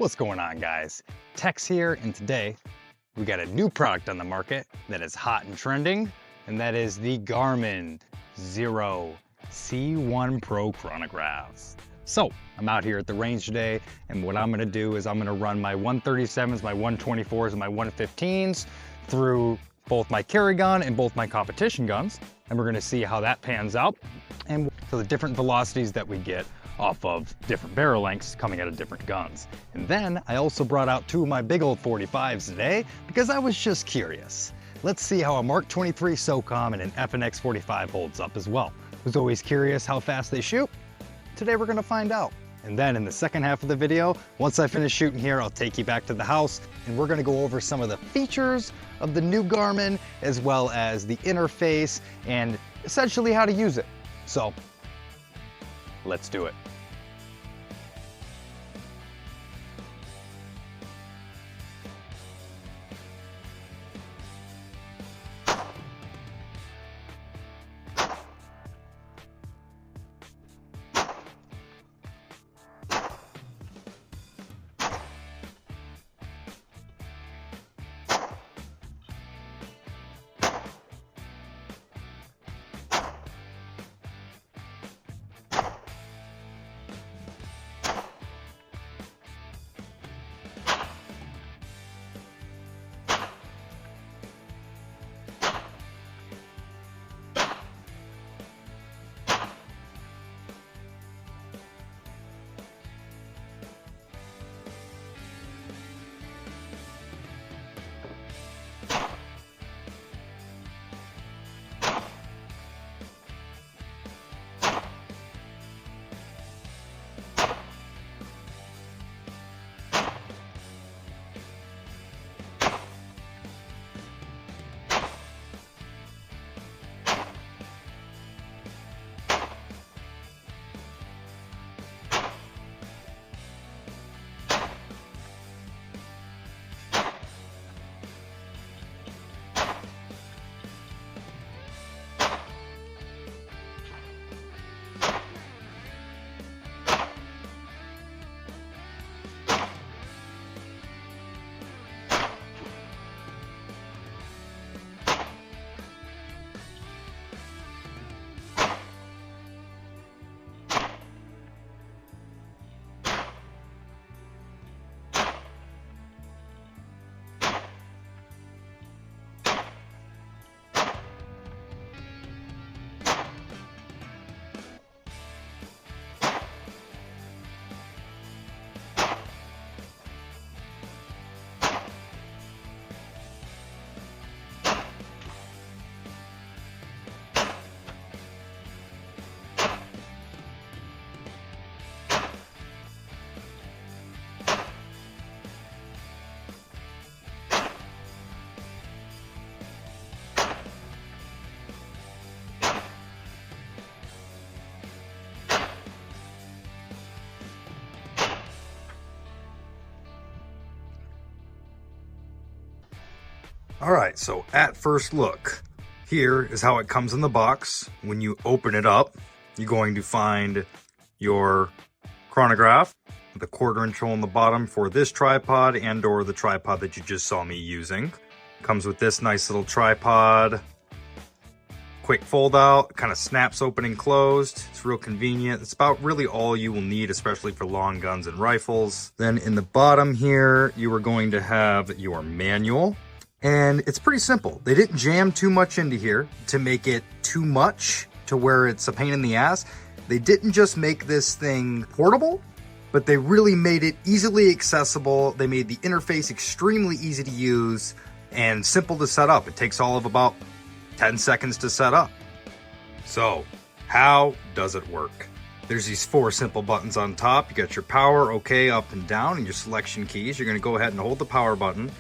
What's going on, guys? Tex here, and today we got a new product on the market that is hot and trending, and that is the Garmin Xero C-1 Pro Chronographs. So I'm out here at the range today, and what I'm gonna do is I'm gonna run my 137s, my 124s, and my 115s through both my carry gun and both my competition guns, and we're gonna see how that pans out, and so the different velocities that we get off of different barrel lengths coming out of different guns. And then I also brought out two of my big old 45s today because I was just curious. Let's see how a Mark 23 SOCOM and an FNX 45 holds up as well. Was always curious how fast they shoot. Today we're gonna find out. And then in the second half of the video, once I finish shooting here, I'll take you back to the house and we're gonna go over some of the features of the new Garmin as well as the interface and essentially how to use it. So let's do it. All right, so at first look, here is how it comes in the box. When you open it up, you're going to find your chronograph, the 1/4-inch hole in the bottom for this tripod and or the tripod that you just saw me using. Comes with this nice little tripod, quick fold out, kind of snaps open and closed. It's real convenient. It's about really all you will need, especially for long guns and rifles. Then in the bottom here, you are going to have your manual. And it's pretty simple. They didn't jam too much into here to make it too much to where it's a pain in the ass. They didn't just make this thing portable, but they really made it easily accessible. They made the interface extremely easy to use and simple to set up. It takes all of about 10 seconds to set up. So how does it work? There's these 4 simple buttons on top. You got your power, okay, up and down, and your selection keys. You're gonna go ahead and hold the power button.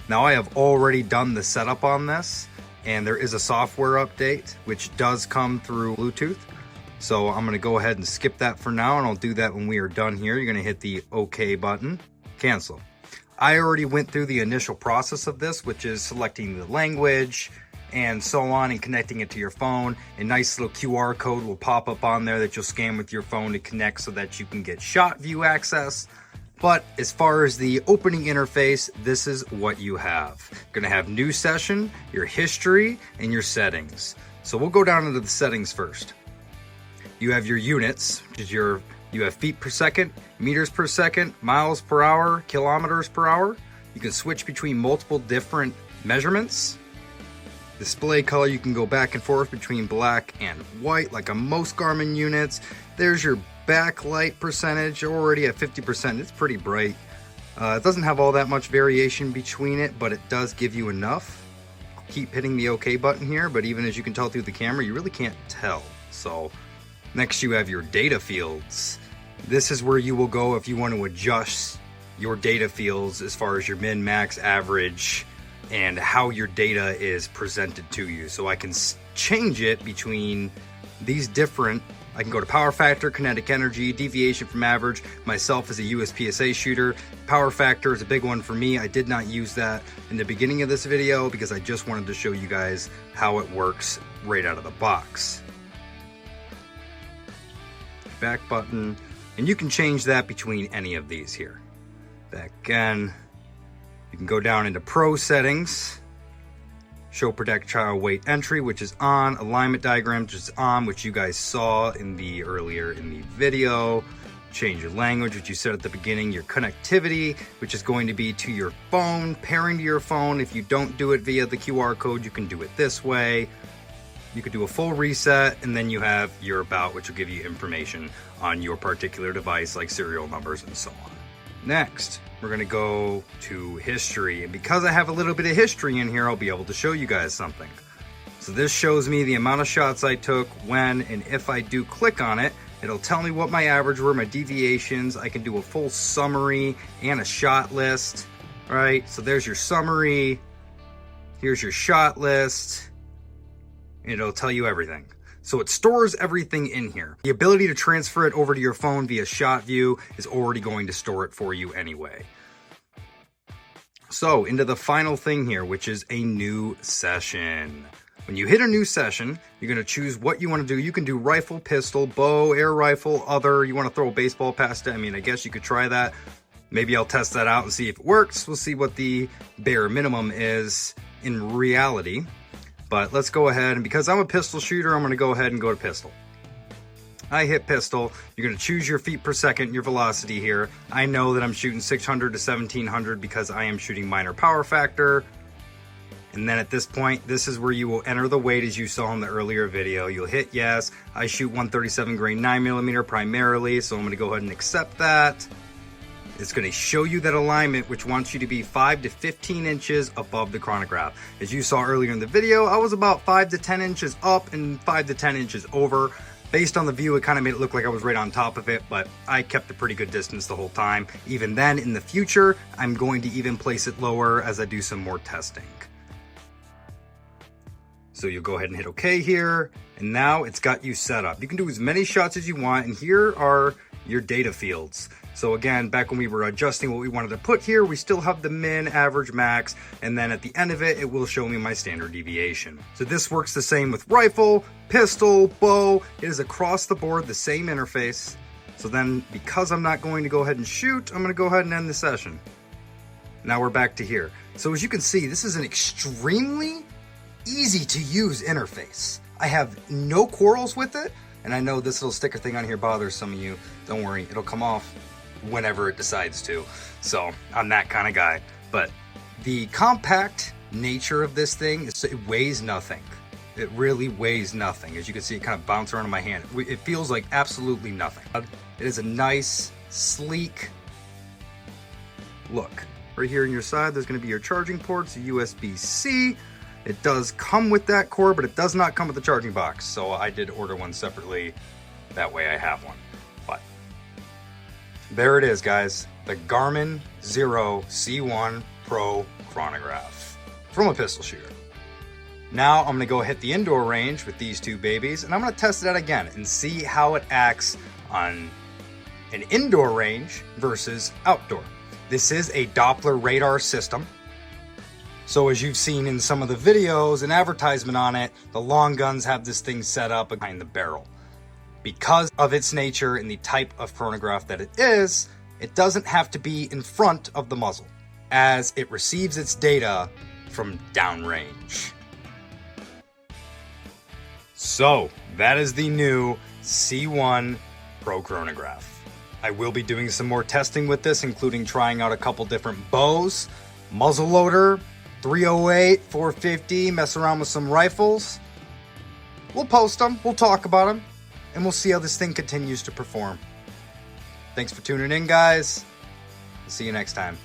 Now I have already done the setup on this, and there is a software update, which does come through Bluetooth. So I'm gonna go ahead and skip that for now, and I'll do that when we are done here. You're gonna hit the OK button, cancel. I already went through the initial process of this, which is selecting the language and so on and connecting it to your phone. A nice little QR code will pop up on there that you'll scan with your phone to connect so that you can get shot view access. But as far as the opening interface, this is what you have. You're gonna have new session, your history, and your settings. So we'll go down into the settings first. You have your units, which is you have feet per second, meters per second, miles per hour, kilometers per hour. You can switch between multiple different measurements. Display color, you can go back and forth between black and white like on most Garmin units. There's your backlight percentage, already at 50%. It's pretty bright. It doesn't have all that much variation between it, but it does give you enough. Keep hitting the OK button here, but even as you can tell through the camera, you really can't tell. So next you have your data fields. This is where you will go if you want to adjust your data fields as far as your min, max, average, and how your data is presented to you. So I can change it between these different, I can go to power factor, kinetic energy, deviation from average. Myself as a USPSA shooter, power factor is a big one for me. I did not use that in the beginning of this video because I just wanted to show you guys how it works right out of the box. Back button, and you can change that between any of these here. Back again, you can go down into pro settings, show projectile weight entry, which is on, alignment diagram, which is on, which you guys saw earlier in the video. Change your language, which you said at the beginning, your connectivity, which is going to be to your phone, pairing to your phone. If you don't do it via the QR code, you can do it this way. You could do a full reset, and then you have your about, which will give you information on your particular device, like serial numbers and so on. Next, we're gonna go to history, and because I have a little bit of history in here, I'll be able to show you guys something. So this shows me the amount of shots I took, when, and if I do click on it, it'll tell me what my average were, my deviations. I can do a full summary and a shot list, right? So there's your summary, here's your shot list, and it'll tell you everything. So it stores everything in here. The ability to transfer it over to your phone via shot view is already going to store it for you anyway. So into the final thing here, which is a new session. When you hit a new session, you're gonna choose what you wanna do. You can do rifle, pistol, bow, air rifle, other. You wanna throw a baseball past it. I mean, I guess you could try that. Maybe I'll test that out and see if it works. We'll see what the bare minimum is in reality. But let's go ahead, and because I'm a pistol shooter, I'm gonna go ahead and go to pistol. I hit pistol. You're gonna choose your feet per second, your velocity here. I know that I'm shooting 600 to 1700 because I am shooting minor power factor. And then at this point, this is where you will enter the weight as you saw in the earlier video. You'll hit yes. I shoot 137 grain 9mm primarily, so I'm gonna go ahead and accept that. It's going to show you that alignment, which wants you to be 5 to 15 inches above the chronograph. As you saw earlier in the video, I was about 5 to 10 inches up and 5 to 10 inches over. Based on the view, it kind of made it look like I was right on top of it, but I kept a pretty good distance the whole time. Even then, in the future, I'm going to even place it lower as I do some more testing. So you'll go ahead and hit OK here, and now it's got you set up. You can do as many shots as you want, and here are your data fields. So again, back when we were adjusting what we wanted to put here, we still have the min, average, max, and then at the end of it, it will show me my standard deviation. So this works the same with rifle, pistol, bow. It is across the board, the same interface. So then, because I'm not going to go ahead and shoot, I'm gonna go ahead and end the session. Now we're back to here. So as you can see, this is an extremely easy to use interface. I have no quarrels with it, and I know this little sticker thing on here bothers some of you. Don't worry, it'll come off whenever it decides to. So I'm that kind of guy. But the compact nature of this thing is it weighs nothing. It really weighs nothing. As you can see, it kind of bounces around in my hand. It feels like absolutely nothing. It is a nice, sleek look. Right here on your side, there's going to be your charging ports, USB-C. It does come with that cord, but it does not come with the charging box. So I did order one separately. That way I have one. But there it is, guys. The Garmin Xero C-1 Pro Chronograph from a pistol shooter. Now I'm going to go hit the indoor range with these two babies, and I'm going to test it out again and see how it acts on an indoor range versus outdoor. This is a Doppler radar system. So as you've seen in some of the videos and advertisement on it, the long guns have this thing set up behind the barrel. Because of its nature and the type of chronograph that it is, It doesn't have to be in front of the muzzle, as it receives its data from downrange. So, that is the new C-1 Pro Chronograph. I will be doing some more testing with this, including trying out a couple different bows, muzzle loader, 308, 450, mess around with some rifles. We'll post them, we'll talk about them, and we'll see how this thing continues to perform. Thanks for tuning in, guys. We'll see you next time.